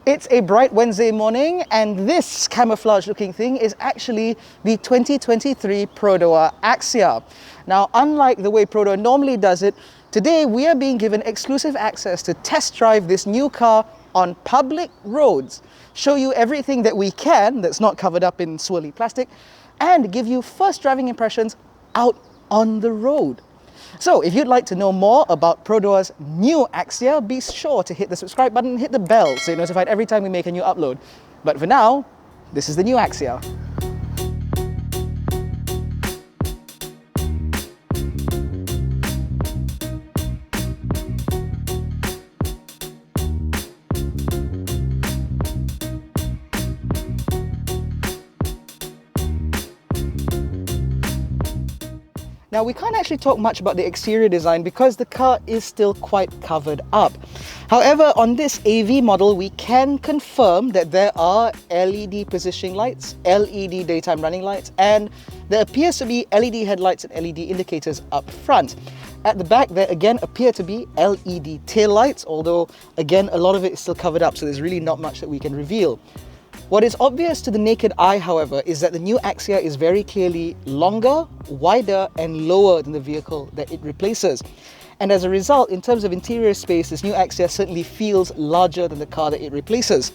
It's a bright Wednesday morning, and this camouflage looking thing is actually the 2023 Perodua Axia. Now, unlike the way Perodua normally does it, today we are being given exclusive access to test drive this new car on public roads, show you everything that we can that's not covered up in swirly plastic, and give you first driving impressions out on the road. So if you'd like to know more about Perodua's new Axia, be sure to hit the subscribe button and hit the bell so you're notified every time we make a new upload. But for now, this is the new Axia. Now, we can't actually talk much about the exterior design because the car is still quite covered up. However, on this AV model, we can confirm that there are LED positioning lights, LED daytime running lights, and there appears to be LED headlights and LED indicators up front. At the back, there again appear to be LED tail lights, although again, a lot of it is still covered up, so there's really not much that we can reveal. What is obvious to the naked eye, however, is that the new Axia is very clearly longer, wider, and lower than the vehicle that it replaces. And as a result, in terms of interior space, this new Axia certainly feels larger than the car that it replaces.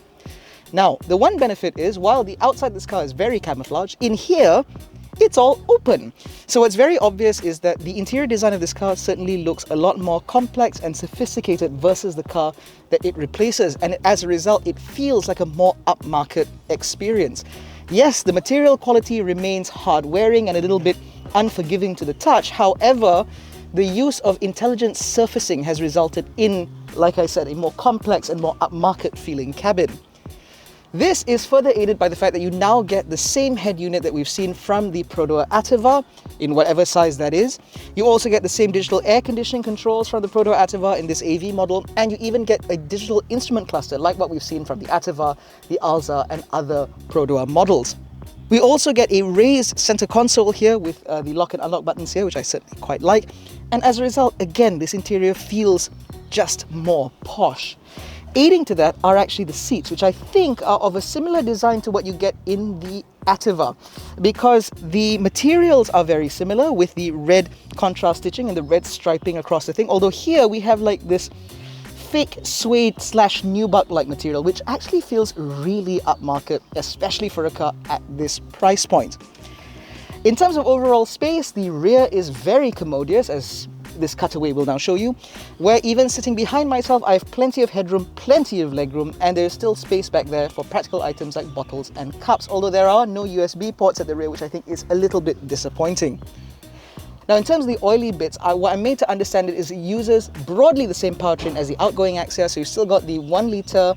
Now, the one benefit is, while the outside of this car is very camouflaged, in here, it's all open. So what's very obvious is that the interior design of this car certainly looks a lot more complex and sophisticated versus the car that it replaces, and as a result it feels like a more upmarket experience. Yes, the material quality remains hard wearing and a little bit unforgiving to the touch. However, the use of intelligent surfacing has resulted in, like I said, a more complex and more upmarket feeling cabin. This is further aided by the fact that you now get the same head unit that we've seen from the Perodua Ativa, in whatever size that is. You also get the same digital air conditioning controls from the Perodua Ativa in this AV model, and you even get a digital instrument cluster like what we've seen from the Ativa, the Alza, and other Perodua models. We also get a raised center console here with the lock and unlock buttons here, which I certainly quite like. And as a result, again, this interior feels just more posh. Aiding to that are actually the seats, which I think are of a similar design to what you get in the Ativa, because the materials are very similar with the red contrast stitching and the red striping across the thing. Although here we have like this fake suede / nubuck-like material, which actually feels really upmarket, especially for a car at this price point. In terms of overall space, the rear is very commodious, as this cutaway will now show you, where even sitting behind myself, I have plenty of headroom, plenty of legroom, and there's still space back there for practical items like bottles and cups, although there are no USB ports at the rear, which I think is a little bit disappointing. Now, in terms of the oily bits, what I'm made to understand is it uses broadly the same powertrain as the outgoing Axia, so you've still got the 1 litre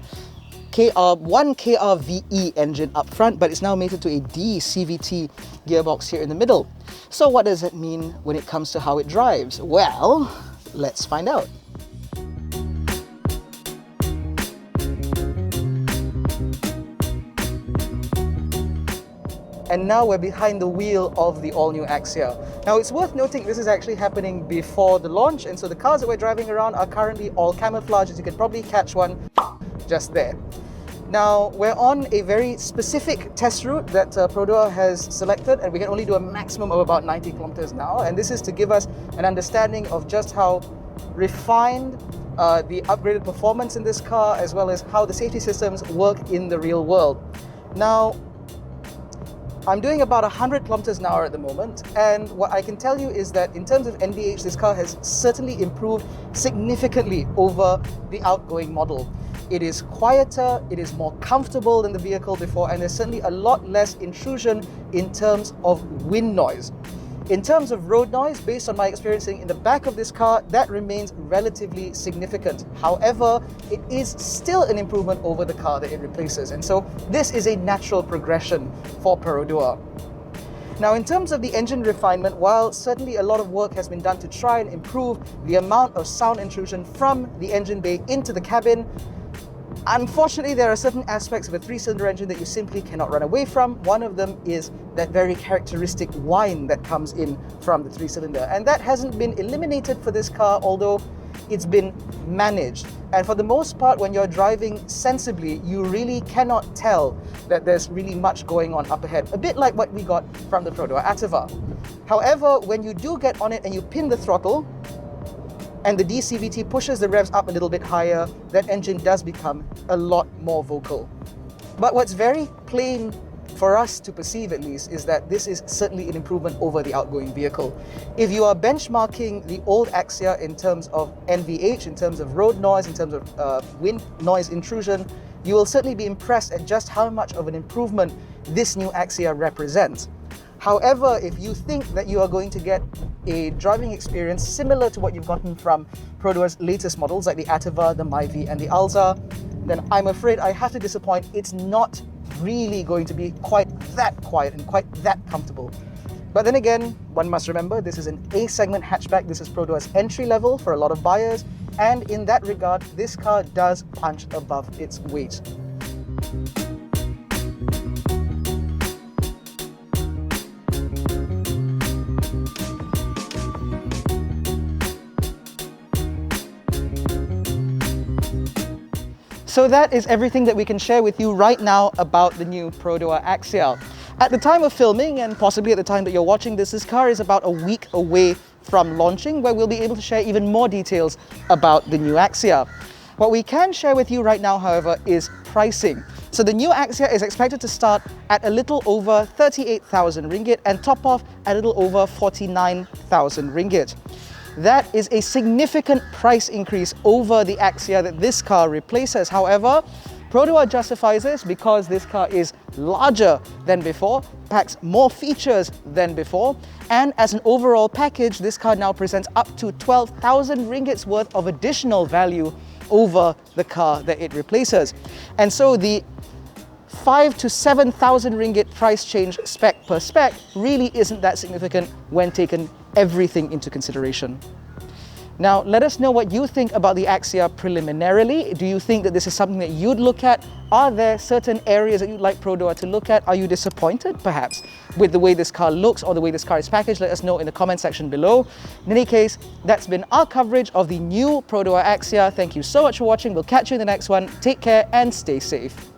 1 KRVE engine up front, but it's now mated to a DCVT gearbox here in the middle. So what does that mean when it comes to how it drives? Well, let's find out. And now we're behind the wheel of the all-new Axia. Now, it's worth noting this is actually happening before the launch, and so the cars that we're driving around are currently all camouflaged, as you can probably catch one just there. Now, we're on a very specific test route that Perodua has selected, and we can only do a maximum of about 90 kilometers an hour, and this is to give us an understanding of just how refined the upgraded performance in this car, as well as how the safety systems work in the real world. Now, I'm doing about 100 kilometers an hour at the moment, and what I can tell you is that in terms of NVH, this car has certainly improved significantly over the outgoing model. It is quieter, it is more comfortable than the vehicle before, and there's certainly a lot less intrusion in terms of wind noise. In terms of road noise, based on my experiencing in the back of this car, that remains relatively significant. However, it is still an improvement over the car that it replaces, and so this is a natural progression for Perodua. Now, in terms of the engine refinement, while certainly a lot of work has been done to try and improve the amount of sound intrusion from the engine bay into the cabin, unfortunately, there are certain aspects of a 3-cylinder engine that you simply cannot run away from. One of them is that very characteristic whine that comes in from the 3-cylinder, and that hasn't been eliminated for this car, although it's been managed. And for the most part, when you're driving sensibly, you really cannot tell that there's really much going on up ahead. A bit like what we got from the Perodua Axia. However, when you do get on it and you pin the throttle, and the DCVT pushes the revs up a little bit higher, that engine does become a lot more vocal. But what's very plain for us to perceive at least is that this is certainly an improvement over the outgoing vehicle. If you are benchmarking the old Axia in terms of NVH, in terms of road noise, in terms of wind noise intrusion, you will certainly be impressed at just how much of an improvement this new Axia represents. However, if you think that you are going to get a driving experience similar to what you've gotten from Perodua's latest models like the Ativa, the Myvi and the Alza, then I'm afraid I have to disappoint. It's not really going to be quite that quiet and quite that comfortable. But then again, one must remember this is an A-segment hatchback. This is Perodua's entry level for a lot of buyers, and in that regard, this car does punch above its weight. So that is everything that we can share with you right now about the new Perodua Axia. At the time of filming, and possibly at the time that you're watching this car is about a week away from launching, where we'll be able to share even more details about the new Axia. What we can share with you right now, however, is pricing. So the new Axia is expected to start at a little over 38,000 ringgit and top off at a little over 49,000 ringgit. That is a significant price increase over the Axia that this car replaces. However, Perodua justifies this because this car is larger than before, packs more features than before, and as an overall package, this car now presents up to 12,000 ringgits worth of additional value over the car that it replaces. And so the 5,000 to 7,000 ringgit price change spec per spec really isn't that significant when taken everything into consideration. Now, let us know what you think about the Axia preliminarily. Do you think that this is something that you'd look at? Are there certain areas that you'd like Perodua to look at? Are you disappointed, perhaps, with the way this car looks or the way this car is packaged? Let us know in the comment section below. In any case, that's been our coverage of the new Perodua Axia. Thank you so much for watching. We'll catch you in the next one. Take care and stay safe.